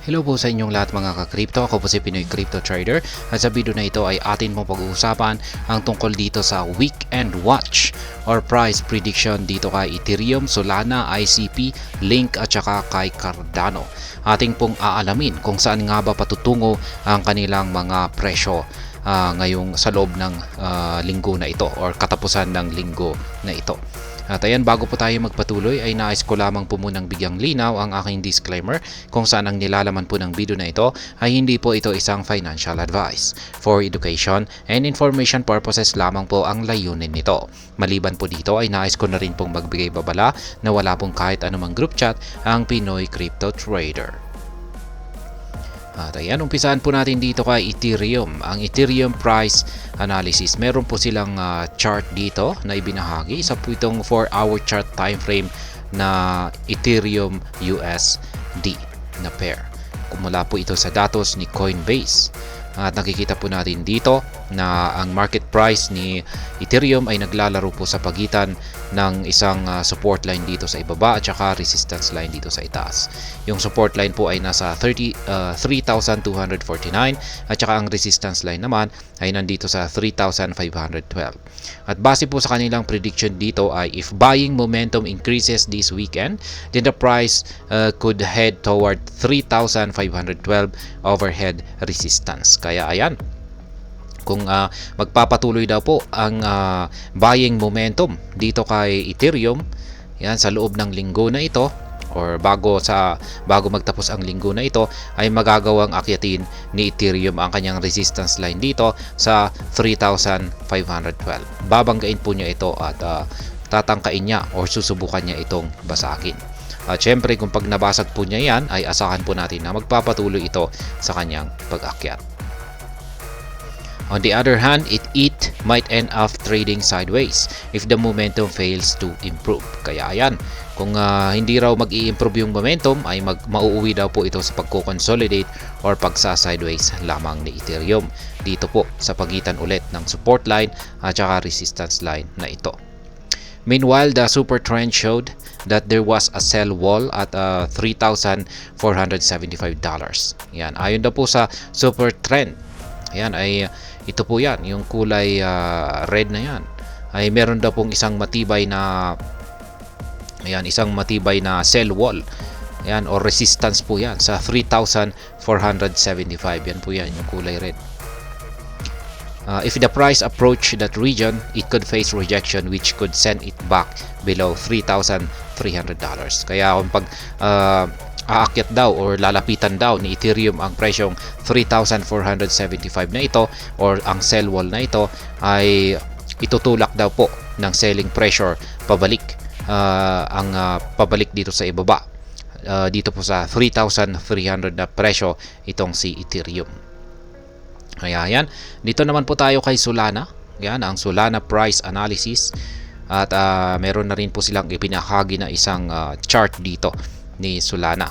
Hello po sa inyong lahat mga ka-crypto. Ako po si Pinoy Crypto Trader at sa video na ito ay atin pong pag-uusapan ang tungkol dito sa Weekend Watch or Price Prediction dito kay Ethereum, Solana, ICP, Link at saka kay Cardano. Ating pong aalamin kung saan nga ba patutungo ang kanilang mga presyo ngayong sa loob ng linggo na ito or katapusan ng linggo na ito. At ayan, bago po tayo magpatuloy ay nais ko lamang po munang bigyang linaw ang aking disclaimer kung saan ang nilalaman po ng video na ito ay hindi po ito isang financial advice. For education and information purposes lamang po ang layunin nito. Maliban po dito ay nais ko na rin pong magbigay babala na wala pong kahit anumang group chat ang Pinoy Crypto Trader. At ayan, umpisaan po natin dito kay Ethereum. Ang Ethereum price analysis. Meron po silang chart dito na ibinahagi. Isa po itong 4-hour chart time frame na Ethereum USD na pair. Kumula po ito sa datos ni Coinbase. At nakikita po natin dito na ang market price ni Ethereum ay naglalaro po sa pagitan ng isang support line dito sa ibaba at saka resistance line dito sa itaas. Yung support line po ay nasa 3,249 at saka ang resistance line naman ay nandito sa 3,512. At base po sa kanilang prediction dito ay if buying momentum increases this weekend, then the price could head toward 3,512 overhead resistance. Kaya ayan, kung magpapatuloy daw po ang buying momentum dito kay Ethereum, yan sa loob ng linggo na ito or bago magtapos ang linggo na ito ay magagawang akyatin ni Ethereum ang kanyang resistance line dito sa 3,512. Babanggain po niya ito at tatangkain niya or susubukan niya itong basagin. At syempre kung pag nabasag po niya yan ay asahan po natin na magpapatuloy ito sa kanyang pag-akyat. On the other hand, it might end up trading sideways if the momentum fails to improve. Kaya ayan, kung hindi raw mag-i-improve yung momentum ay mauuwi daw po ito sa pagko-consolidate or pagsa-sideways lamang ni Ethereum dito po sa pagitan ulit ng support line at saka resistance line na ito. Meanwhile, the super trend showed that there was a sell wall at $3,475. Yan, ayon daw po sa super trend. Yan ay ito po yan, yung kulay red na yan ay meron daw pong isang matibay na sell wall yan or resistance po yan sa 3,475. Yan po yan yung kulay red. If the price approach that region, it could face rejection which could send it back below $3,300. Kaya kung pag aakyat daw or lalapitan daw ni Ethereum ang presyong 3,475 na ito or ang sell wall na ito ay itutulak daw po ng selling pressure pabalik pabalik dito sa ibaba dito po sa 3,300 na presyo itong si Ethereum. Kaya yan, dito naman po tayo kay Solana. Yan ang Solana price analysis at meron na rin po silang ipinahagi na isang chart dito ni Solana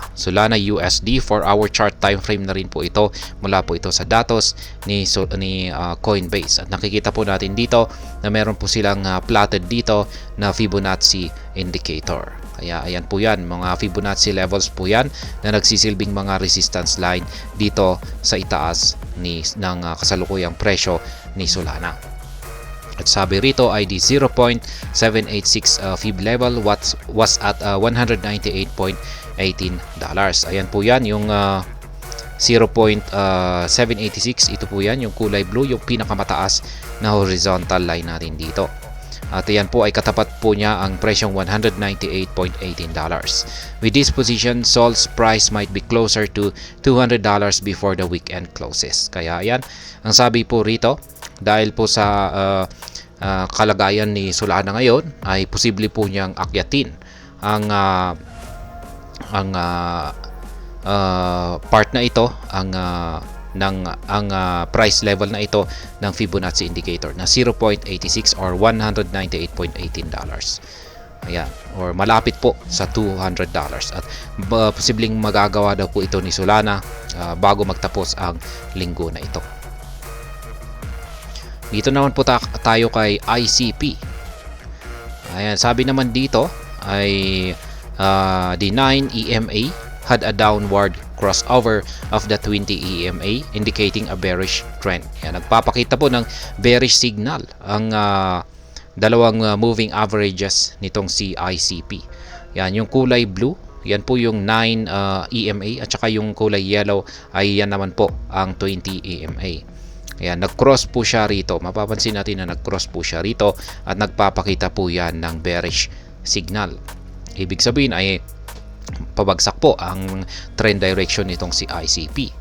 USD 4-hour chart time frame na rin po ito mula po ito sa datos ni Coinbase. At nakikita po natin dito na meron po silang plotted dito na Fibonacci indicator. Kaya ayan po yan, mga Fibonacci levels po yan na nagsisilbing mga resistance line dito sa itaas ng kasalukuyang presyo ni Solana. At sabi rito ay the 0.786 fib level was at $198.18. Ayan po yan yung 0.786. Ito po yan yung kulay blue, yung pinakamataas na horizontal line natin dito. At yan po ay katapat po niya ang presyong $198.18. With this position, Sol's price might be closer to $200 before the weekend closes. Kaya ayan, ang sabi po rito, dahil po sa kalagayan ni Solana ngayon ay posible po niyang akyatin ang part na ito ang price level na ito ng Fibonacci indicator na 0.86 or $198.18. Ayan, or malapit po sa $200 at posibleng magagawa daw po ito ni Solana bago magtapos ang linggo na ito. Dito naman po tayo kay ICP. Ayan, sabi naman dito ay the 9 EMA had a downward crossover of the 20 EMA indicating a bearish trend. Yan, nagpapakita po ng bearish signal ang dalawang moving averages nitong si ICP. Yan, yung kulay blue, yan po yung 9 EMA at saka yung kulay yellow ay yan naman po ang 20 EMA. Ayan, nag-cross po siya rito. Mapapansin natin na nag-cross po siya rito at nagpapakita po yan ng bearish signal. Ibig sabihin ay pabagsak po ang trend direction nitong si ICP.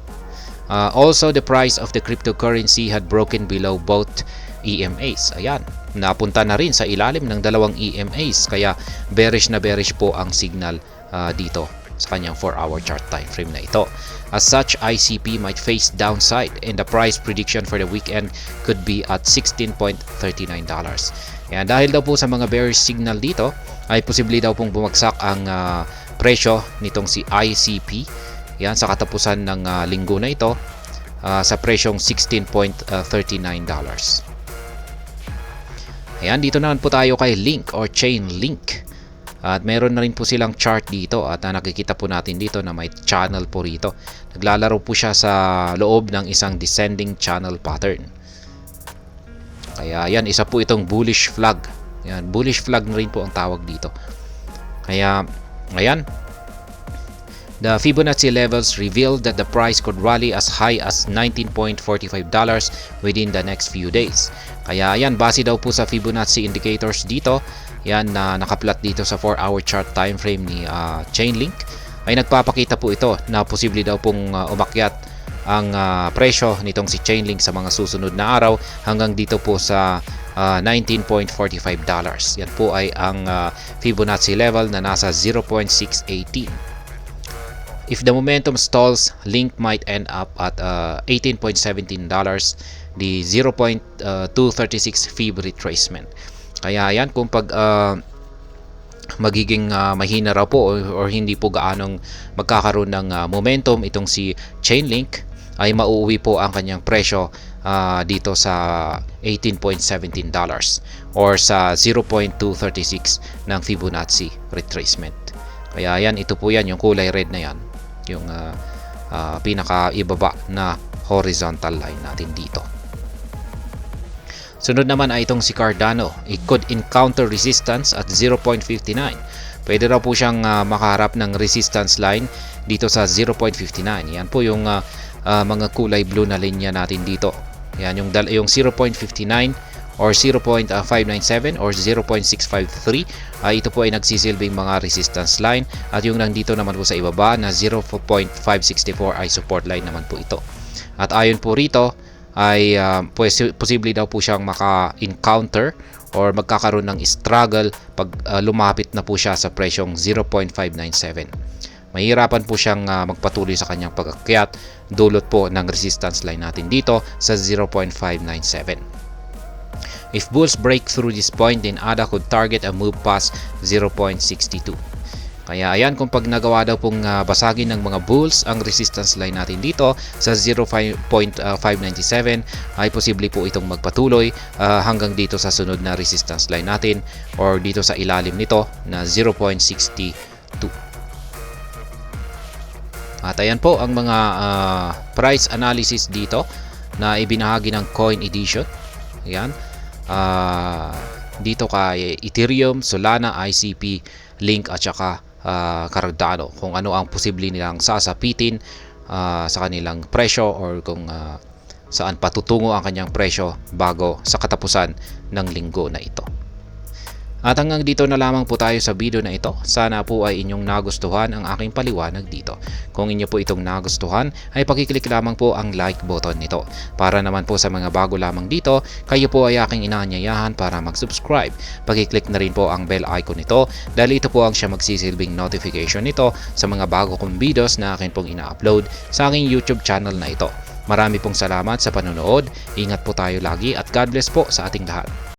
Also, the price of the cryptocurrency had broken below both EMAs. Ayan, napunta na rin sa ilalim ng dalawang EMAs. Kaya bearish na bearish po ang signal dito sa kanyang 4-hour chart time frame na ito. As such, ICP might face downside and the price prediction for the weekend could be at $16.39. Yan, dahil daw po sa mga bearish signal dito, ay posible daw pong bumagsak ang presyo nitong si ICP. Yan, sa katapusan ng linggo na ito sa presyong $16.39. Ayan, dito naman po tayo kay Link or Chainlink. At meron na rin po silang chart dito at nakikita po natin dito na may channel po rito. Naglalaro po siya sa loob ng isang descending channel pattern. Kaya yan, isa po itong bullish flag. Yan, bullish flag na rin po ang tawag dito. Kaya, ayan. The Fibonacci levels revealed that the price could rally as high as $19.45 within the next few days. Kaya ayan, base daw po sa Fibonacci indicators dito, yan na nakaplat dito sa 4-hour chart time frame ni Chainlink, ay nagpapakita po ito na posible daw pong umakyat ang presyo nitong si Chainlink sa mga susunod na araw hanggang dito po sa $19.45. Yan po ay ang Fibonacci level na nasa 0.618. If the momentum stalls, Link might end up at $18.17, the 0.236 Fib retracement. Kaya yan, kung pag magiging mahina raw po or hindi po gaanong magkakaroon ng momentum itong si Chainlink, ay mauuwi po ang kanyang presyo dito sa $18.17 or sa 0.236 ng Fibonacci retracement. Kaya yan, ito po yan, yung kulay red na yan, yung pinaka ibaba na horizontal line natin dito. Sunod naman ay itong si Cardano. It could encounter resistance at 0.59. Pwede raw po siyang makaharap ng resistance line dito sa 0.59. Yan po yung mga kulay blue na linya natin dito. Yan yung 0.59 or 0.597 or 0.653. Ito po ay nagsisilbing mga resistance line at yung nandito naman po sa ibaba na 0.564 ay support line naman po ito. At ayon po rito ay posible daw po siyang maka-encounter or magkakaroon ng struggle pag lumapit na po siya sa presyong 0.597. Mahirapan po siyang magpatuloy sa kanyang pag-akyat dulot po ng resistance line natin dito sa 0.597. If bulls break through this point, then ADA could target a move past 0.62. Kaya ayan, kung pag nagawa daw pong basagin ng mga bulls ang resistance line natin dito sa 0.597 ay posible po itong magpatuloy hanggang dito sa sunod na resistance line natin or dito sa ilalim nito na 0.62. At ayan po ang mga price analysis dito na ibinahagi ng Coin Edition. Ayan. Dito kay Ethereum, Solana, ICP, Link at saka Cardano, kung ano ang posible nilang sasapitin sa kanilang presyo or kung saan patutungo ang kanyang presyo bago sa katapusan ng linggo na ito. At hanggang dito na lamang po tayo sa video na ito. Sana po ay inyong nagustuhan ang aking paliwanag dito. Kung inyo po itong nagustuhan, ay pakiclick lamang po ang like button nito. Para naman po sa mga bago lamang dito, kayo po ay aking inaanyayahan para mag-subscribe. Pakiclick na rin po ang bell icon nito dahil ito po ang siya magsisilbing notification nito sa mga bago kong videos na akin pong ina-upload sa aking YouTube channel na ito. Marami pong salamat sa panonood. Ingat po tayo lagi at God bless po sa ating lahat.